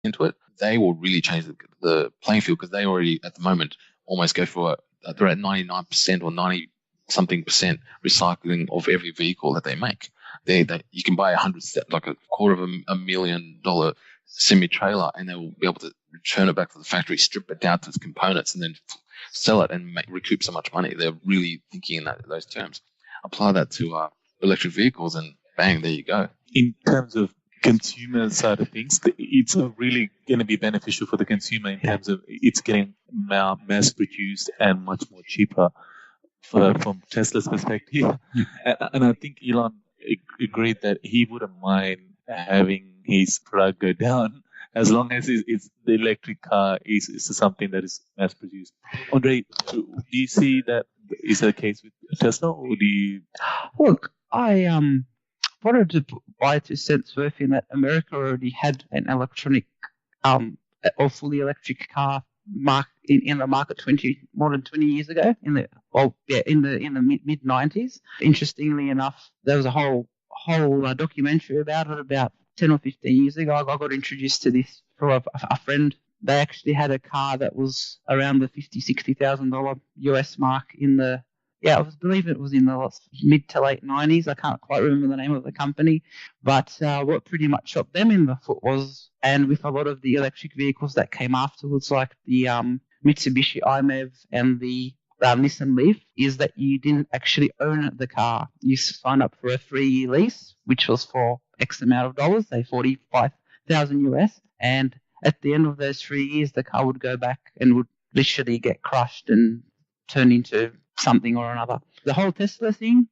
into it, they will really change the playing field, because they already at the moment almost go for they're at 99% or 90 something percent recycling of every vehicle that they make. They you can buy like a quarter of $1 million semi trailer, and they will be able to return it back to the factory, strip it down to its components, and then sell it and recoup so much money. They're really thinking in those terms. Apply that to electric vehicles, and bang, there you go. In terms of consumer side of things, it's really going to be beneficial for the consumer in terms of it's getting mass produced and much more cheaper from Tesla's perspective. And I think Elon agreed that he wouldn't mind having his product go down as long as it's the electric car is something that is mass produced. Andre, do you see that is the case with Tesla, or do you? Look, I wanted to buy 2 cents worth in that America already had an electronic or fully electric car in the market more than 20 years ago, in the mid 90s. Interestingly enough, there was a whole documentary about it about 10 or 15 years ago. I got introduced to this from a friend. They actually had a car that was around the $50,000-$60,000 US mark I believe it was in the mid to late 90s. I can't quite remember the name of the company. But what pretty much shot them in the foot was, and with a lot of the electric vehicles that came afterwards, like the Mitsubishi i-MiEV and the Nissan Leaf, is that you didn't actually own the car. You signed up for a 3-year lease, which was for X amount of dollars, say 45,000 US. And at the end of those 3 years, the car would go back and would literally get crushed and turn into something or another. The whole Tesla thing,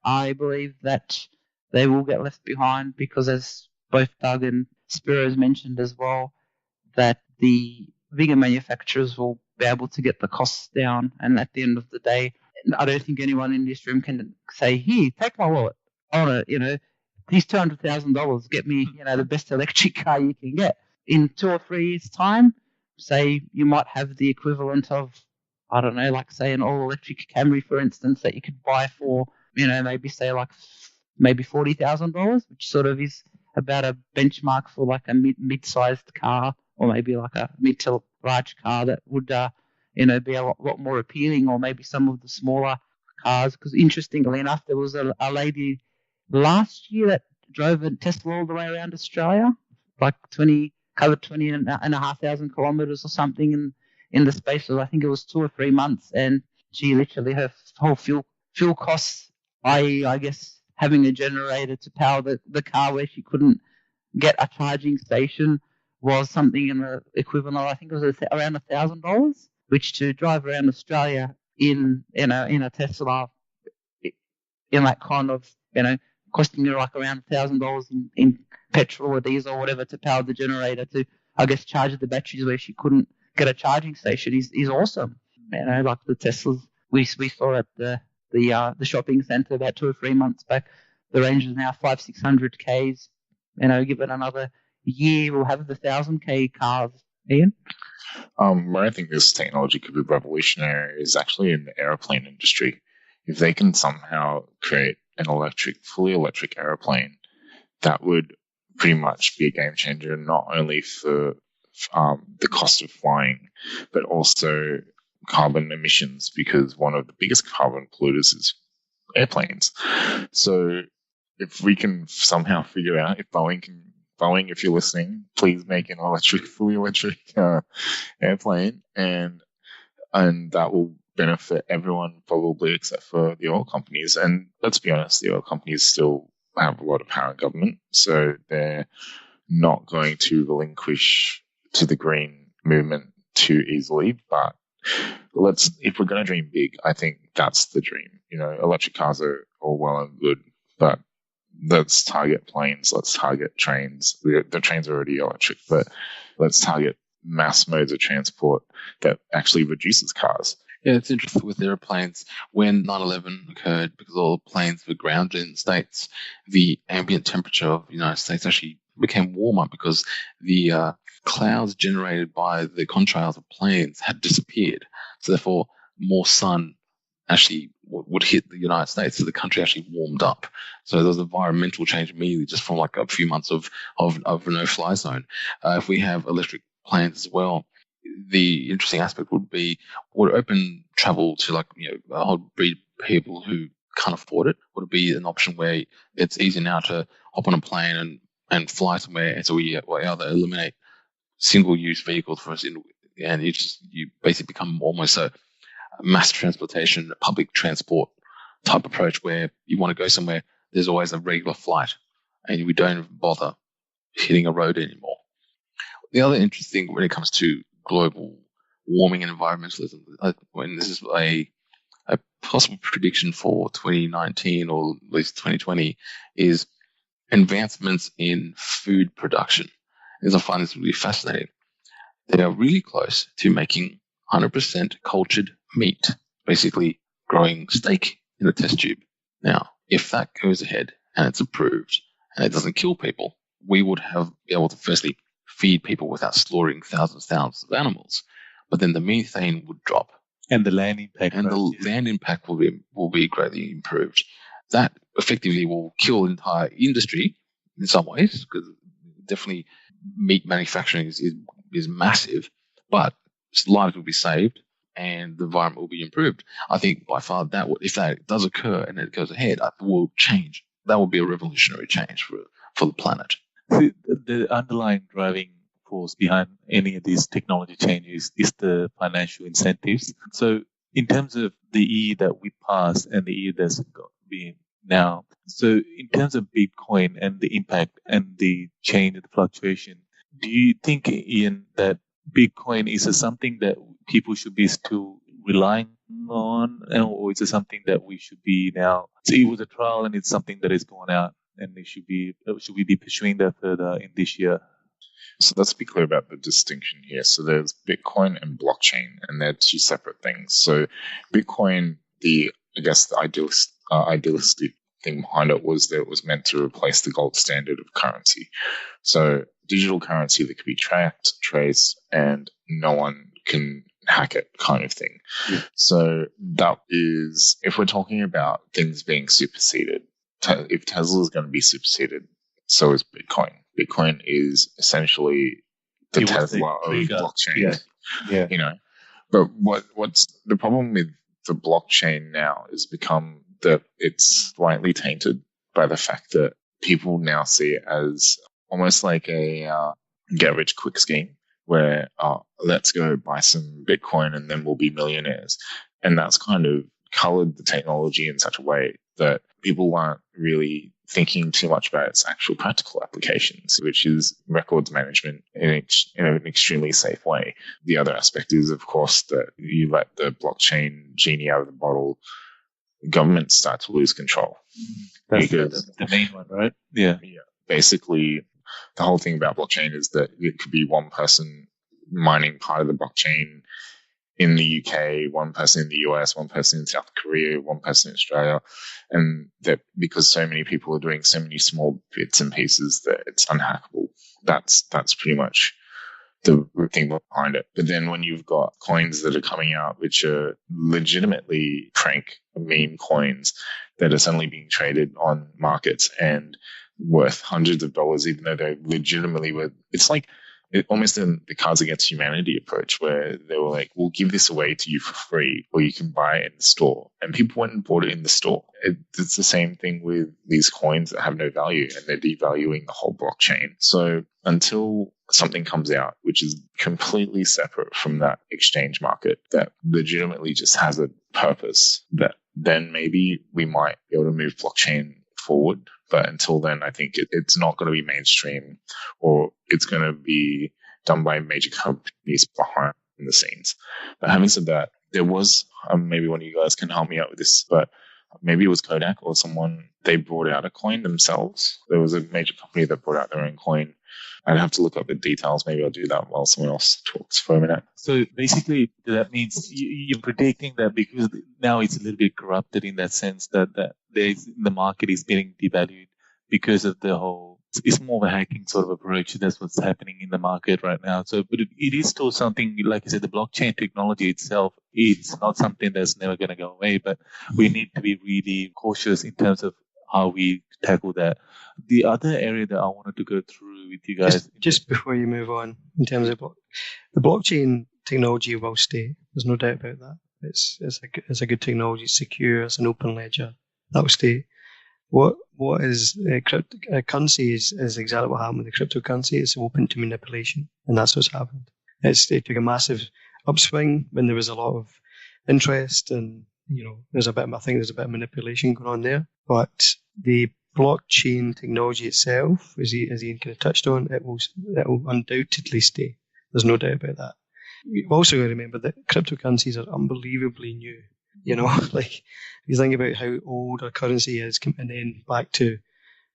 I believe that they will get left behind, because as both Doug and Spiro's mentioned as well, that the bigger manufacturers will be able to get the costs down. And at the end of the day, I don't think anyone in this room can say, here, take my wallet. I want to, these $200,000, get me, the best electric car you can get. In 2 or 3 years' time, say you might have the equivalent of, I don't know, like say an all-electric Camry, for instance, that you could buy for, maybe $40,000, which sort of is about a benchmark for like a mid-sized car, or maybe like a mid to large car that would, be a lot more appealing, or maybe some of the smaller cars. Because interestingly enough, there was a lady last year that drove a Tesla all the way around Australia, like covered 20,500 kilometers or something in the space of, I think it was 2 or 3 months, and she literally, her whole fuel costs, I guess having a generator to power the car where she couldn't get a charging station, was something in the equivalent of, I think it was around $1,000, which to drive around Australia in a Tesla, in that kind of, costing you like around $1,000 in petrol or diesel or whatever to power the generator to, I guess, charge the batteries where she couldn't get a charging station is awesome. Like the Teslas we saw at the shopping centre about 2 or 3 months back. The range is now 500-600 Ks. Given another year, we'll have the 1,000 K cars. Ian? Where I think this technology could be revolutionary is actually in the airplane industry. If they can somehow create an fully electric airplane, that would pretty much be a game changer, not only for the cost of flying, but also carbon emissions, because one of the biggest carbon polluters is airplanes. So if we can somehow figure out, if Boeing, if you're listening, please make an fully electric airplane, and that will benefit everyone, probably except for the oil companies. And let's be honest, the oil companies still have a lot of power in government, so they're not going to relinquish to the green movement too easily. But if we're going to dream big, I think that's the dream. Electric cars are all well and good, but let's target planes, let's target trains. The trains are already electric, but let's target mass modes of transport that actually reduces cars. Yeah, it's interesting with airplanes. When 9/11 occurred, because all the planes were grounded in the States, the ambient temperature of the United States actually became warmer, because the clouds generated by the contrails of planes had disappeared. So therefore, more sun actually would hit the United States. So the country actually warmed up. So there was environmental change immediately just from like a few months of no-fly zone. If we have electric planes as well, the interesting aspect would open travel to like, a whole breed of people who can't afford it. Would it be an option where it's easy now to hop on a plane and fly somewhere, and so we either eliminate single-use vehicles for us, and you basically become almost a mass transportation, public transport type approach where you want to go somewhere, there's always a regular flight, and we don't bother hitting a road anymore. The other interesting when it comes to global warming and environmentalism, when this is a possible prediction for 2019 or at least 2020, is advancements in food production. As I find this really fascinating. They are really close to making 100% cultured meat, basically growing steak in a test tube. Now, if that goes ahead and it's approved and it doesn't kill people, we would be able to firstly feed people without slaughtering thousands of animals. But then the methane would drop. And the land impact. And the land impact will be greatly improved. That effectively will kill the entire industry in some ways, because definitely meat manufacturing is massive, but lives will be saved and the environment will be improved. I think by far if that does occur and it goes ahead, it will change. That will be a revolutionary change for the planet. The underlying driving force behind any of these technology changes is the financial incentives. So in terms of the year that we passed and the year that's being now, so in terms of Bitcoin and the impact and the change and the fluctuation, do you think, Ian, that Bitcoin is something that people should be still relying on, or is it something that we should be now? So it was a trial and it's something that is going out, and should we be pursuing that further in this year? So let's be clear about the distinction here. So there's Bitcoin and blockchain, and they're two separate things. So Bitcoin, the idealistic thing behind it was that it was meant to replace the gold standard of currency. So digital currency that could be tracked, traced, and no one can hack it kind of thing. Yeah. So that is, if we're talking about things being superseded, if Tesla is going to be superseded, so is Bitcoin. Bitcoin is essentially the Tesla of blockchain. Yeah. But what's the problem with the blockchain now is become that it's slightly tainted by the fact that people now see it as almost like a get-rich-quick scheme where let's go buy some Bitcoin and then we'll be millionaires. And that's kind of colored the technology in such a way that people aren't really thinking too much about its actual practical applications, which is records management in an extremely safe way. The other aspect is, of course, that you let the blockchain genie out of the bottle, governments start to lose control. That's the main one, right? Yeah. Basically, the whole thing about blockchain is that it could be one person mining part of the blockchain in the UK, one person in the US, one person in South Korea, one person in Australia. And that because so many people are doing so many small bits and pieces that it's unhackable. That's pretty much the thing behind it. But then when you've got coins that are coming out, which are legitimately prank meme coins that are suddenly being traded on markets and worth hundreds of dollars, even though they legitimately were, it's like almost in the Cards Against Humanity approach where they were like, we'll give this away to you for free or you can buy it in the store. And people went and bought it in the store. It's the same thing with these coins that have no value and they're devaluing the whole blockchain. So until something comes out which is completely separate from that exchange market that legitimately just has a purpose, that then maybe we might be able to move blockchain forward. But until then, I think it's not going to be mainstream, or it's going to be done by major companies behind the scenes. But having said that, there was, maybe one of you guys can help me out with this, but maybe it was Kodak or someone, they brought out a coin themselves. There was a major company that brought out their own coin. I'd have to look up the details. Maybe I'll do that while someone else talks for a minute. So basically, that means you're predicting that because now it's a little bit corrupted in that sense that the market is getting devalued because of the whole it's more of a hacking sort of approach. That's what's happening in the market right now. So, but it is still something, like I said, the blockchain technology itself, it's not something that's never going to go away, but we need to be really cautious in terms of how we tackle that. The other area that I wanted to go through with you guys. Just before you move on, in terms of the blockchain technology will stay. There's no doubt about that. It's a good technology. It's secure. It's an open ledger. That will stay. What is currency is exactly what happened with the cryptocurrency. It's open to manipulation, and that's what's happened. It took a massive upswing when there was a lot of interest, and there's a bit of manipulation going on there. But the blockchain technology itself, as Ian kind of touched on, it will undoubtedly stay. There's no doubt about that. We've also got to remember that cryptocurrencies are unbelievably new. Like if you think about how old our currency is, and then back to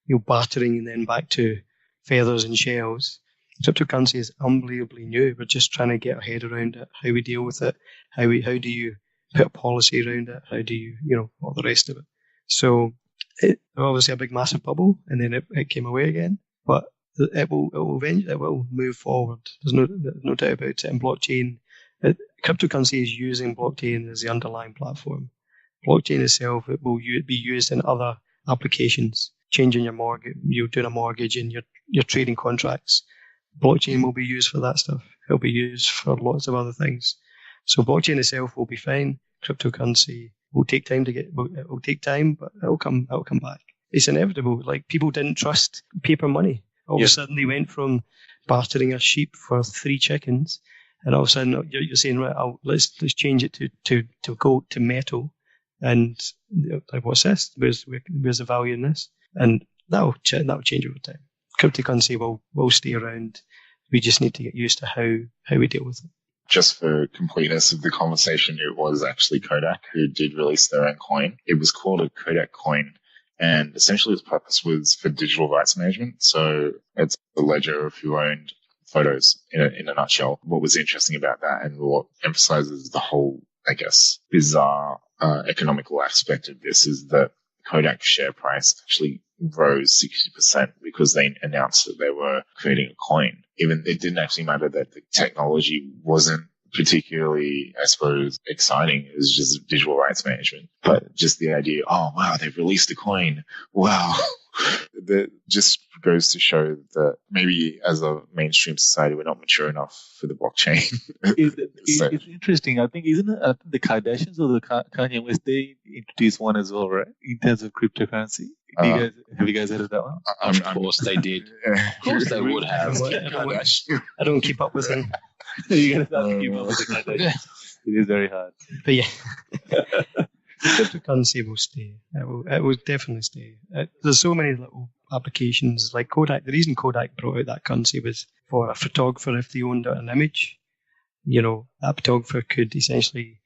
bartering, and then back to feathers and shells. Cryptocurrency is unbelievably new. We're just trying to get our head around it, how we deal with it, how do you put a policy around it, how do you, all the rest of it. So it obviously a big massive bubble, and then it came away again, but it will move forward. There's no doubt about it. And blockchain, cryptocurrency is using blockchain as the underlying platform. Blockchain itself, it will be used in other applications. Changing your mortgage, you're doing a mortgage, and you're trading contracts. Blockchain will be used for that stuff. It'll be used for lots of other things. So blockchain itself will be fine. Cryptocurrency will take time it will take time, but it'll come back. It's inevitable. Like, people didn't trust paper money. All of a sudden they went from bartering a sheep for 3 chickens, and all of a sudden you're saying, right, let's change it to gold, to metal, and like, what's this? Where's the value in this? And that'll change over time. Cryptocurrency will stay around. We just need to get used to how we deal with it. Just for completeness of the conversation, it was actually Kodak who did release their own coin. It was called a Kodak coin, and essentially its purpose was for digital rights management. So it's a ledger of who owned photos in a nutshell. What was interesting about that, and what emphasizes the whole, I guess, bizarre economical aspect of this, is that Kodak's share price actually rose 60% because they announced that they were creating a coin. Even it didn't actually matter that the technology wasn't particularly, I suppose, exciting. It was just digital rights management. But just the idea, oh, wow, they've released a coin. Wow. That just goes to show that maybe as a mainstream society, we're not mature enough for the blockchain. It's interesting. I think, isn't it the Kardashians or the Kanye West, they introduced one as well, right? In terms of cryptocurrency. Have you guys heard of that one? Of course they did. Of course they would have. I don't keep up with them. You gotta start to keep up with the Kardashians. It is very hard. But yeah. Cryptocurrency will stay. It will definitely stay. There's so many little applications, like Kodak. The reason Kodak brought out that currency was for a photographer. If they owned an image, that photographer could essentially,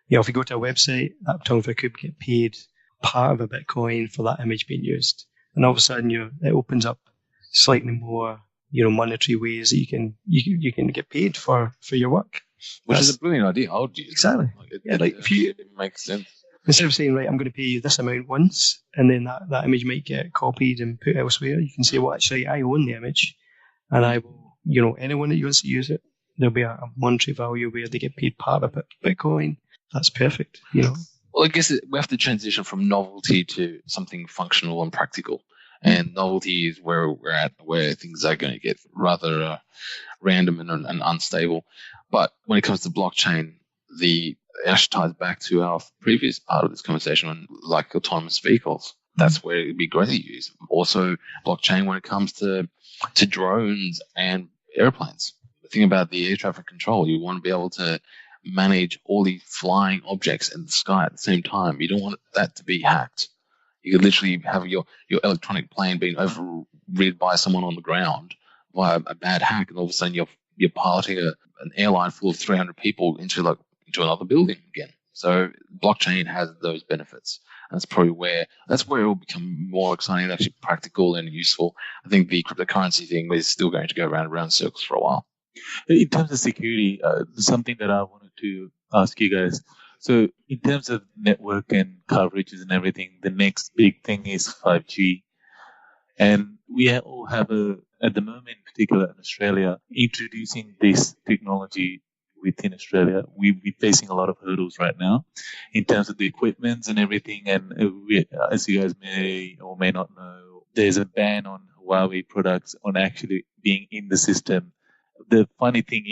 if you go to a website, that photographer could get paid part of a Bitcoin for that image being used. And all of a sudden, it opens up slightly more, monetary ways that you can get paid for your work. Which is a brilliant idea. I would use exactly. It makes sense. Instead of saying, right, I'm going to pay you this amount once, and then that image might get copied and put elsewhere, you can say, well, actually, I own the image, and I will, anyone that wants to use it, there'll be a monetary value where they get paid part of Bitcoin. That's perfect, Well, I guess we have to transition from novelty to something functional and practical. And novelty is where we're at, where things are going to get rather random and unstable. But when it comes to blockchain, it actually ties back to our previous part of this conversation on, like, autonomous vehicles. That's where it'd be great to use. Also, blockchain when it comes to drones and airplanes. The thing about the air traffic control, you want to be able to manage all these flying objects in the sky at the same time. You don't want that to be hacked. You could literally have your electronic plane being overrid by someone on the ground via a bad hack, and all of a sudden you're piloting an airline full of 300 people into another building again. So blockchain has those benefits. That's probably where it will become more exciting and actually practical and useful. I think the cryptocurrency thing is still going to go round and round circles for a while. In terms of security, something that I wanted to ask you guys. So in terms of network and coverages and everything, the next big thing is 5G. And we all have at the moment, in particular in Australia, introducing this technology within Australia, we're facing a lot of hurdles right now in terms of the equipment and everything. And as you guys may or may not know, there's a ban on Huawei products on actually being in the system. The funny thing